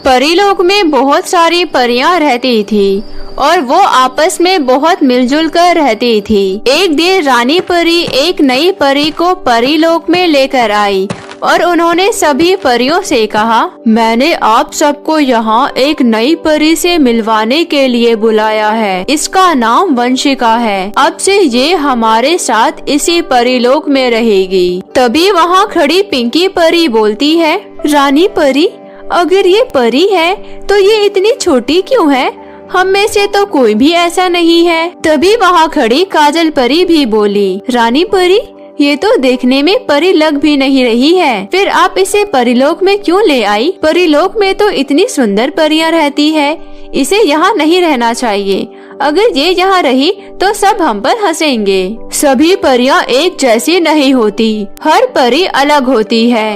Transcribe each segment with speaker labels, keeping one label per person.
Speaker 1: परीलोक में बहुत सारी परियां रहती थी और वो आपस में बहुत मिलजुल कर रहती थी। एक दिन रानी परी एक नई परी को परीलोक में लेकर आई और उन्होंने सभी परियों से कहा, मैंने आप सबको यहाँ एक नई परी से मिलवाने के लिए बुलाया है। इसका नाम वंशिका है। अब से ये हमारे साथ इसी परीलोक में रहेगी। तभी वहाँ खड़ी पिंकी परी बोलती है, रानी परी, अगर ये परी है तो ये इतनी छोटी क्यों है? हम में से तो कोई भी ऐसा नहीं है। तभी वहाँ खड़ी काजल परी भी बोली, रानी परी, ये तो देखने में परी लग भी नहीं रही है, फिर आप इसे परीलोक में क्यों ले आई? परीलोक में तो इतनी सुंदर परियां रहती है, इसे यहाँ नहीं रहना चाहिए। अगर ये यहाँ रही तो सब हम पर हंसेंगे। सभी परियां एक जैसी नहीं होती, हर परी अलग होती है।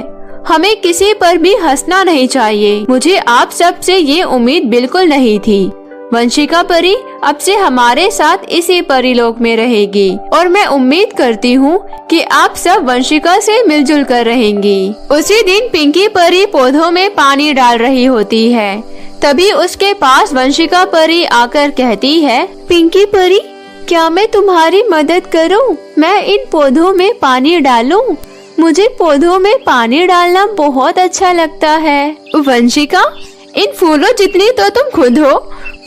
Speaker 1: हमें किसी पर भी हंसना नहीं चाहिए। मुझे आप सब से ये उम्मीद बिल्कुल नहीं थी। वंशिका परी अब से हमारे साथ इसी परीलोक में रहेगी और मैं उम्मीद करती हूँ कि आप सब वंशिका से मिलजुल कर रहेंगी। उसी दिन पिंकी परी पौधों में पानी डाल रही होती है। तभी उसके पास वंशिका परी आकर कहती है, पिंकी परी, क्या मैं तुम्हारी मदद करूँ? मैं इन पौधों में पानी डालूं? मुझे पौधों में पानी डालना बहुत अच्छा लगता है। वंशिका, इन फूलों जितनी तो तुम खुद हो,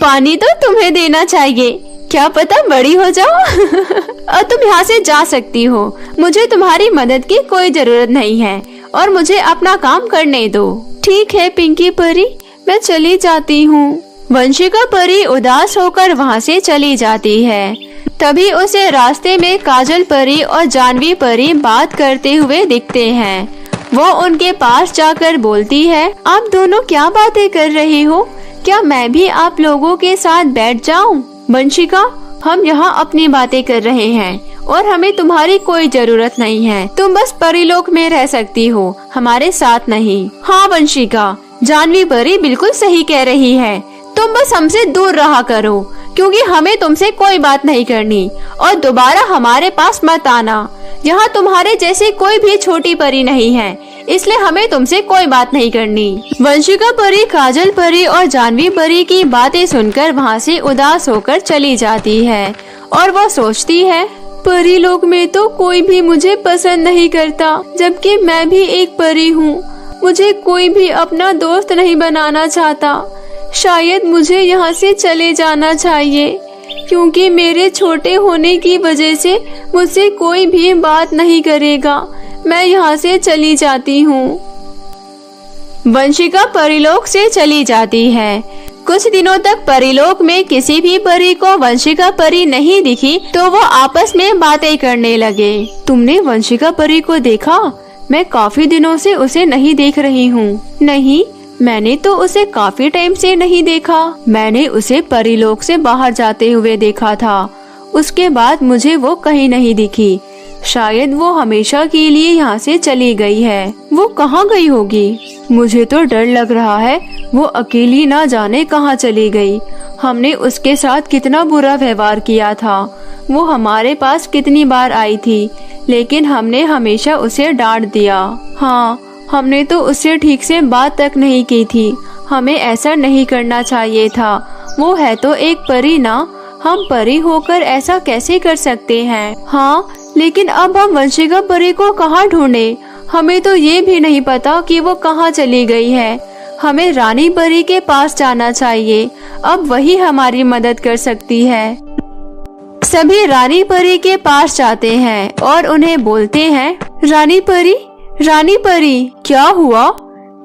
Speaker 1: पानी तो तुम्हें देना चाहिए। क्या पता बड़ी हो जाओ। और तुम यहाँ से जा सकती हो। मुझे तुम्हारी मदद की कोई जरूरत नहीं है और मुझे अपना काम करने दो। ठीक है पिंकी परी, मैं चली जाती हूँ। वंशिका परी उदास होकर वहाँ से चली जाती है। तभी उसे रास्ते में काजल परी और जानवी परी बात करते हुए दिखते हैं। वो उनके पास जाकर बोलती है, आप दोनों क्या बातें कर रही हो? क्या मैं भी आप लोगों के साथ बैठ जाऊं? वंशिका, हम यहाँ अपनी बातें कर रहे हैं और हमें तुम्हारी कोई जरूरत नहीं है। तुम बस परीलोक में रह सकती हो, हमारे साथ नहीं। हाँ वंशिका, जानवी परी बिल्कुल सही कह रही है। तुम बस हमसे दूर रहा करो, क्योंकि हमें तुमसे कोई बात नहीं करनी और दोबारा हमारे पास मत आना। यहाँ तुम्हारे जैसे कोई भी छोटी परी नहीं है, इसलिए हमें तुमसे कोई बात नहीं करनी। वंशिका परी काजल परी और जानवी परी की बातें सुनकर वहाँ से उदास होकर चली जाती है और वो सोचती है, परी लोक में तो कोई भी मुझे पसंद नहीं करता, जबकि मैं भी एक परी हूँ। मुझे कोई भी अपना दोस्त नहीं बनाना चाहता। शायद मुझे यहाँ से चले जाना चाहिए, क्योंकि मेरे छोटे होने की वजह से मुझसे कोई भी बात नहीं करेगा। मैं यहाँ से चली जाती हूँ। वंशिका परीलोक से चली जाती है। कुछ दिनों तक परीलोक में किसी भी परी को वंशिका परी नहीं दिखी तो वो आपस में बातें करने लगे। तुमने वंशिका परी को देखा? मैं काफी दिनों से उसे नहीं देख रही हूँ। नहीं, मैंने तो उसे काफी टाइम से नहीं देखा। मैंने उसे परीलोक से बाहर जाते हुए देखा था। उसके बाद मुझे वो कहीं नहीं दिखी। शायद वो हमेशा के लिए यहाँ से चली गई है। वो कहाँ गई होगी? मुझे तो डर लग रहा है वो अकेली ना जाने कहाँ चली गई। हमने उसके साथ कितना बुरा व्यवहार किया था। वो हमारे पास कितनी बार आई थी, लेकिन हमने हमेशा उसे डांट दिया। हाँ, हमने तो उससे ठीक से बात तक नहीं की थी। हमें ऐसा नहीं करना चाहिए था। वो है तो एक परी ना, हम परी होकर ऐसा कैसे कर सकते हैं? हाँ, लेकिन अब हम वंशिका परी को कहाँ ढूंढे? हमें तो ये भी नहीं पता कि वो कहाँ चली गई है। हमें रानी परी के पास जाना चाहिए। अब वही हमारी मदद कर सकती है। सभी रानी परी के पास जाते हैं और उन्हें बोलते हैं, रानी परी, रानी परी, क्या हुआ?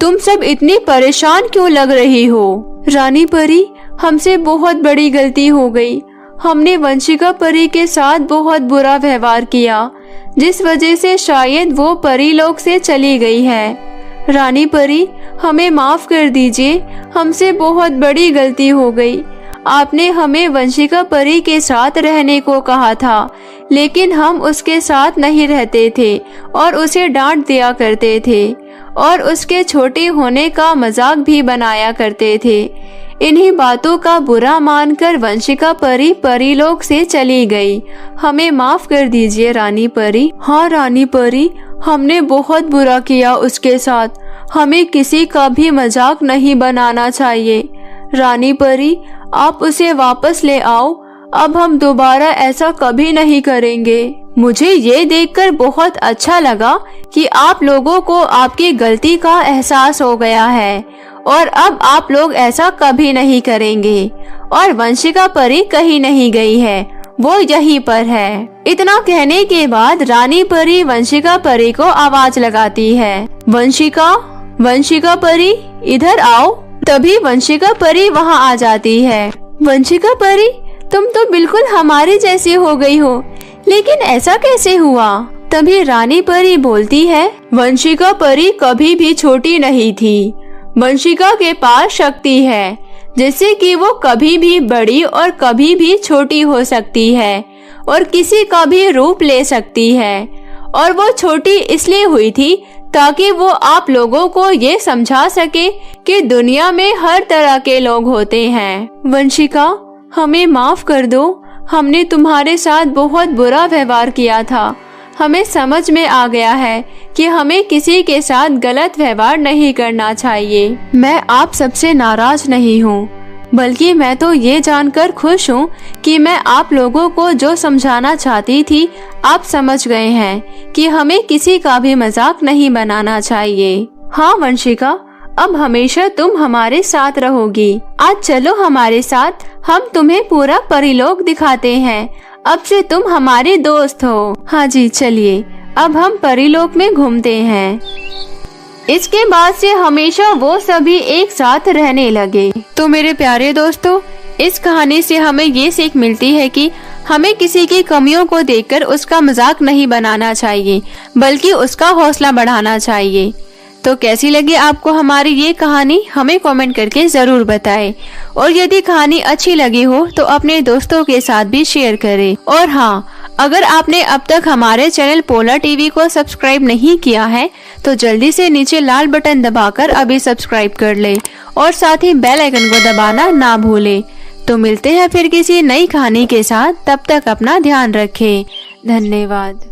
Speaker 1: तुम सब इतनी परेशान क्यों लग रही हो? रानी परी, हमसे बहुत बड़ी गलती हो गई। हमने वंशिका परी के साथ बहुत बुरा व्यवहार किया, जिस वजह से शायद वो परीलोक से चली गई है। रानी परी, हमें माफ कर दीजिए, हमसे बहुत बड़ी गलती हो गई। आपने हमें वंशिका परी के साथ रहने को कहा था, लेकिन हम उसके साथ नहीं रहते थे और उसे डांट दिया करते थे और उसके छोटे होने का मजाक भी बनाया करते थे। इन्हीं बातों का बुरा मानकर वंशिका परी परीलोक से चली गई। हमें माफ कर दीजिए रानी परी। हाँ रानी परी, हमने बहुत बुरा किया उसके साथ। हमें किसी का भी मजाक नहीं बनाना चाहिए। रानी परी, आप उसे वापस ले आओ। अब हम दोबारा ऐसा कभी नहीं करेंगे। मुझे ये देखकर बहुत अच्छा लगा कि आप लोगों को आपकी गलती का एहसास हो गया है और अब आप लोग ऐसा कभी नहीं करेंगे। और वंशिका परी कहीं नहीं गई है, वो यहीं पर है। इतना कहने के बाद रानी परी वंशिका परी को आवाज लगाती है, वंशिका, वंशिका परी, इधर आओ। तभी वंशिका परी वहाँ आ जाती है। वंशिका परी, तुम तो बिल्कुल हमारी जैसी हो गई हो, लेकिन ऐसा कैसे हुआ? तभी रानी परी बोलती है, वंशिका परी कभी भी छोटी नहीं थी। वंशिका के पास शक्ति है, जिससे कि वो कभी भी बड़ी और कभी भी छोटी हो सकती है और किसी का भी रूप ले सकती है। और वो छोटी इसलिए हुई थी ताकि वो आप लोगों को ये समझा सके कि दुनिया में हर तरह के लोग होते हैं। वंशिका, हमें माफ कर दो, हमने तुम्हारे साथ बहुत बुरा व्यवहार किया था। हमें समझ में आ गया है कि हमें किसी के साथ गलत व्यवहार नहीं करना चाहिए। मैं आप सबसे नाराज नहीं हूँ, बल्कि मैं तो ये जानकर खुश हूँ कि मैं आप लोगों को जो समझाना चाहती थी आप समझ गए हैं कि हमें किसी का भी मजाक नहीं बनाना चाहिए। हाँ वंशिका, अब हमेशा तुम हमारे साथ रहोगी। आज चलो हमारे साथ, हम तुम्हें पूरा परीलोक दिखाते हैं। अब से तुम हमारे दोस्त हो। हाँ जी, चलिए अब हम परीलोक में घूमते हैं। इसके बाद से हमेशा वो सभी एक साथ रहने लगे। तो मेरे प्यारे दोस्तों, इस कहानी से हमें ये सीख मिलती है कि हमें किसी की कमियों को देखकर उसका मजाक नहीं बनाना चाहिए, बल्कि उसका हौसला बढ़ाना चाहिए। तो कैसी लगी आपको हमारी ये कहानी, हमें कमेंट करके जरूर बताएं। और यदि कहानी अच्छी लगी हो तो अपने दोस्तों के साथ भी शेयर करें। और हाँ, अगर आपने अब तक हमारे चैनल पोलर टीवी को सब्सक्राइब नहीं किया है तो जल्दी से नीचे लाल बटन दबाकर अभी सब्सक्राइब कर ले और साथ ही बेल आइकन को दबाना ना भूले। तो मिलते हैं फिर किसी नई कहानी के साथ, तब तक अपना ध्यान रखें। धन्यवाद।